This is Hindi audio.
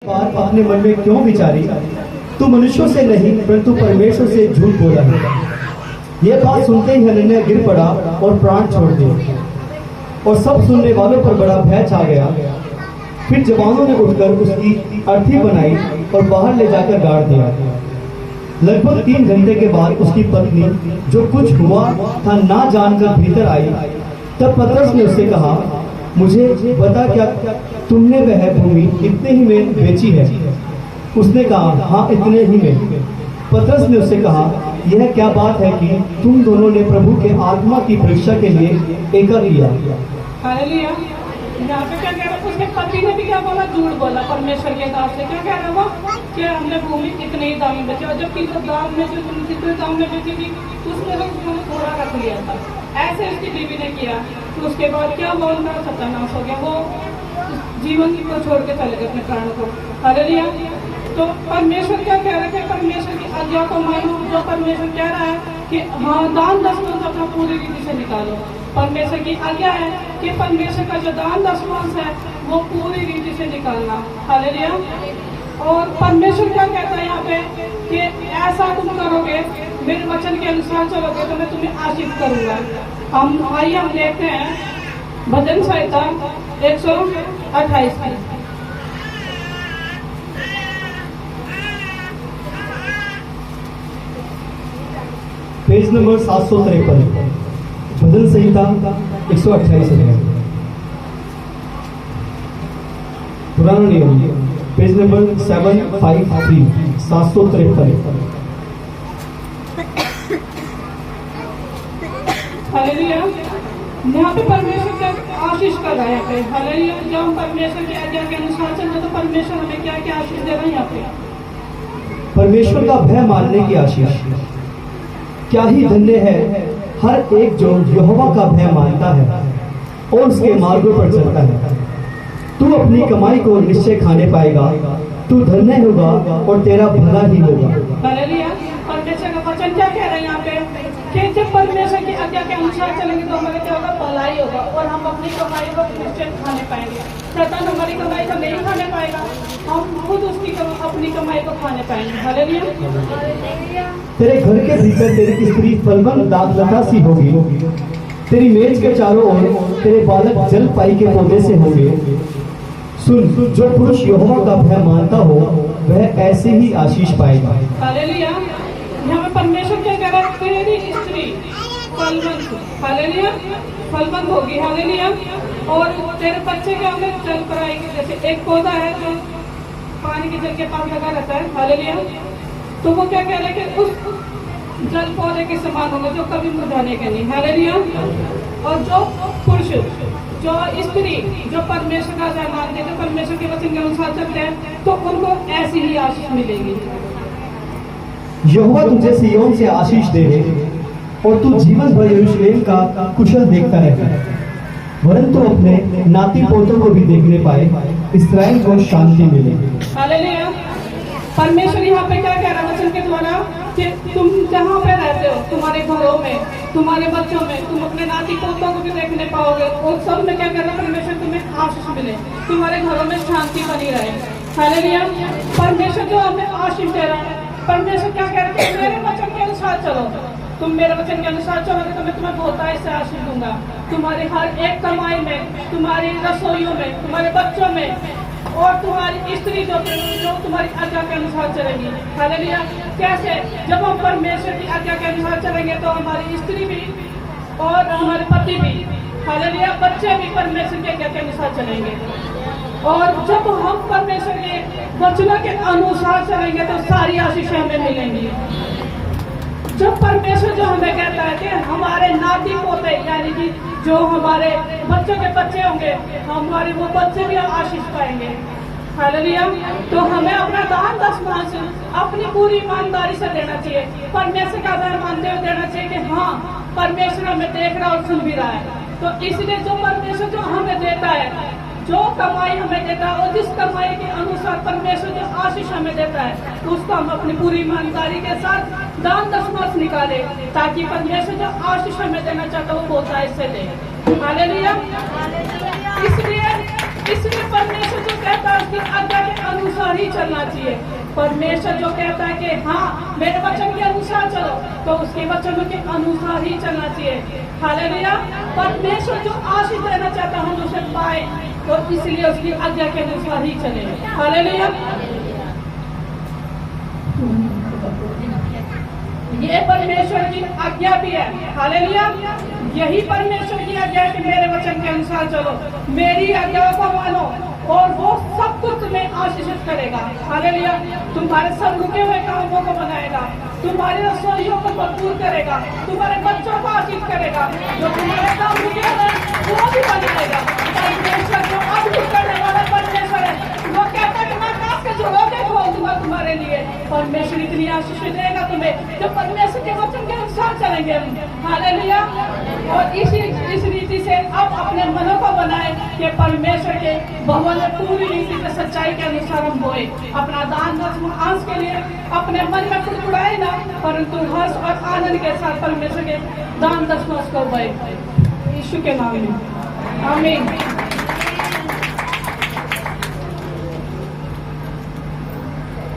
बात अपने मन में क्यों विचारी, तू मनुष्यों से नहीं परंतु परमेश्वर से झूठ बोला है। यह बात सुनते ही हनन्याह गिर पड़ा और प्राण छोड़ दिए, और सब सुनने वालों पर बड़ा भय छा गया। फिर जवानों ने उठकर उसकी अर्थी बनाई और बाहर ले जाकर गाड़ दिया। लगभग 3 घंटे के बाद उसकी पत्नी, जो कुछ हुआ था ना जानकर भीतर आई। तब पतरस ने उससे कहा, मुझे बता, क्या तुमने वह भूमि इतने ही में बेची है? उसने कहा, हाँ, इतने ही में। पतरस ने उससे कहा, यह क्या बात है कि तुम दोनों ने प्रभु के आत्मा की परीक्षा के लिए एका किया? हालेलुया। यहाँ पे क्या कह रहा था, उसके पति ने भी क्या बोला? झूठ बोला परमेश्वर के दास से। क्या कह रहा था कि हमने भूमि इतने ही दाम में बेची, और जबकि दाम में जो तुम जितने दाम में बेची थी उसमें तो उन्होंने थोड़ा रख लिया था। ऐसे उसकी बीवी ने किया। तो उसके बाद क्या हुआ? उनका सत्यानाश हो गया। वो जीवन को छोड़ के चले गए अपने प्राण को। हालेलुया। तो परमेश्वर क्या कह रहे थे? परमेश्वर की आज्ञा को मानो। जो परमेश्वर कह रहा है कि हाँ, दान दशमांश अपना पूरी रीति से निकालो। परमेश्वर की आज्ञा है कि परमेश्वर का जो दान दशमांश है वो पूरी रीति से निकालना। हालेलुया। और परमेश्वर क्या कहता है यहाँ पे कि ऐसा तुम करोगे, मेरे वचन के अनुसार चलोगे तो मैं तुम्हें आशीष करूंगा। आइए हम देखते हैं भजन संहिता 128 की। पेज नंबर 753, भजन संहिता 128 है। पुराना नियम, पेज नंबर 753, 753। हालेलुया। यहाँ पे परमेश्वर क्या आशीष कर रहा है यहाँ पे? हालेलुया। जब हम परमेश्वर की आज्ञा के अनुसार चलते तो परमेश्वर हमें क्या क्या आशीष दे रहा है यहाँ पे? परमेश्वर का भय मानने की आशीष। क्या ही धन्य है हर एक जो यहोवा का भय मानता है और उसके मार्गों पर चलता है। तू अपनी कमाई को निश्चय खाने पाएगा, तू धन्य होगा और तेरा भला ही होगा। हालेलुया। परमेश्वर का वचन क्या कह रहे हैं यहाँ पे कि जब परमेश्वर की आज्ञा के अनुसार चलेंगे तो हमारे क्या होगा? भलाई होगा, और हम अपनी कमाई को निश्चय खाने पाएंगे। शैतान हमारी कमाई को नहीं खाने पाएगा, हम खुद उसकी अपनी कमाई को खाने पाएंगे। हालेलुया। तेरे घर के भीतर तेरी स्त्री फलवन दाखलता सी होगी, तेरी मेज के चारों ओर तेरे बालक जल पाई के पौधे से होंगे। सुन, जो पुरुष यहोवा का भय मानता हो वह ऐसे ही आशीष पाएगा। हालेलुया। यहाँ पे परमेश्वर क्या कह रहा है? तेरी स्त्री फलवंत, हालेलुया, फलवंत होगी। हालेलुया। और तेरे बच्चे क्या होंगे? जल पर आएंगे। जैसे एक पौधा है जो पानी के जल के पास लगा रहता है, हालेलुया, तो वो क्या कह रहे हैं कि उस जल पौधे के समान होंगे जो कभी मुरझाने के नहीं। हालेलुया। और जो पुरुष, जो स्त्री जो परमेश्वर का आज्ञा मानते हैं, जो परमेश्वर के वचन के अनुसार चलते हैं, तो उनको ऐसी ही आशीष मिलेगी। यहोवा तुझे सिय्योन से आशीष दे और तू जीवन भर यरूशलेम का कुशल देखता रहे, वरन तू अपने नाती पोतों को भी देखने पाए, इस्राएल को शांति मिले। हालेलुया। परमेश्वर यहाँ पे क्या कह रहा है वचन के द्वारा कि तुम जहाँ पे रहते हो, तुम्हारे घरों में, तुम्हारे बच्चों में, तुम अपने नाती पोतों को भी देखने पाओगे, और सब में क्या कर रहा है? परमेश्वर तुम्हें आशीष मिले, तुम्हारे घरों में शांति बनी रहे। हालेलुया। परमेश्वर जो हमें आशीष दे रहा है, परमेश्वर क्या कह रहे हैं? मेरे वचन के अनुसार चलो, तुम मेरे वचन के अनुसार चलोगे तो मैं तुम्हें बहुतायत से आशीष दूंगा। तुम्हारी हर एक कमाई में, तुम्हारी रसोइयों में, तुम्हारे बच्चों में, और तुम्हारी स्त्री जो तुम्हारी आज्ञा के अनुसार चलेगी। हालेलुया। कैसे? जब हम परमेश्वर की आज्ञा के अनुसार चलेंगे तो हमारी स्त्री भी और हमारे पति भी, हालेलुया, बच्चे भी परमेश्वर की आज्ञा के अनुसार चलेंगे। और जब हम परमेश्वर के वचनों के अनुसार चलेंगे तो सारी आशीषें हमें मिलेंगी। जब परमेश्वर जो हमें कहता है कि हमारे नाती पोते, यानी कि जो हमारे बच्चों के बच्चे होंगे, हमारे वो बच्चे भी आशीष पाएंगे। हालेलुया। तो हमें अपना दान दशमांश अपनी पूरी ईमानदारी से देना चाहिए, परमेश्वर का आधार मानते हुए देना चाहिए कि हाँ, परमेश्वर हमें देख रहा और सुन भी रहा है। तो इसलिए जो परमेश्वर जो हमें देता है, जो कमाई हमें देता है, और जिस कमाई के अनुसार परमेश्वर जो आशीष हमें देता है, तो उसको हम अपनी पूरी ईमानदारी के साथ दान दशमांश निकाले, ताकि परमेश्वर जो आशीष हमें देना चाहता है वो बहुतायत से दे। हालेलुया। इसलिए इसलिए परमेश्वर जो कहता है उसकी आज्ञा के अनुसार ही चलना चाहिए। परमेश्वर जो कहता है कि हाँ मेरे वचन के अनुसार चलो, तो उसके वचनों के अनुसार ही चलना चाहिए। हालेलुया। परमेश्वर जो आशीष देना चाहता है हम उसे पाए, तो इसलिए उसकी आज्ञा के अनुसार ही चले। हालेलुया। ये परमेश्वर की आज्ञा भी है। हालेलुया। यही परमेश्वर की आज्ञा है कि मेरे वचन के अनुसार चलो, मेरी आज्ञाओं को मानो, और वो सब कुछ तुम्हें आशीषित करेगा। हालेलुया। तुम्हारे सब रुके हुए कामों को बनाएगा, तुम्हारी रसोइयों को भरपूर करेगा, तुम्हारे बच्चों को आशीष करेगा, जो तुम्हारे काम रुके हुए वो भी बनाएगा। परमेश्वर जो अद्भुत करने वाला परमेश्वर है, वो कहता है कि मैं आकाश के झरोखे खोल दूंगा तुम्हारे लिए। परमेश्वर इतनी आशीष देगा तुम्हें, जो परमेश्वर के वचन के अनुसार चलेंगे हम। हालेलुया। और इस रीति से अब अपने मनों को बनाए कि परमेश्वर के भवन में पूरी रीति से सच्चाई के अनुसार हम बोए। अपना दान दसवां अंश के लिए अपने मन में कुड़कुड़ाए ना, परंतु हर्ष और आनंद के साथ परमेश्वर के दान दसवां को बोए। यीशु के नाम में आमीन।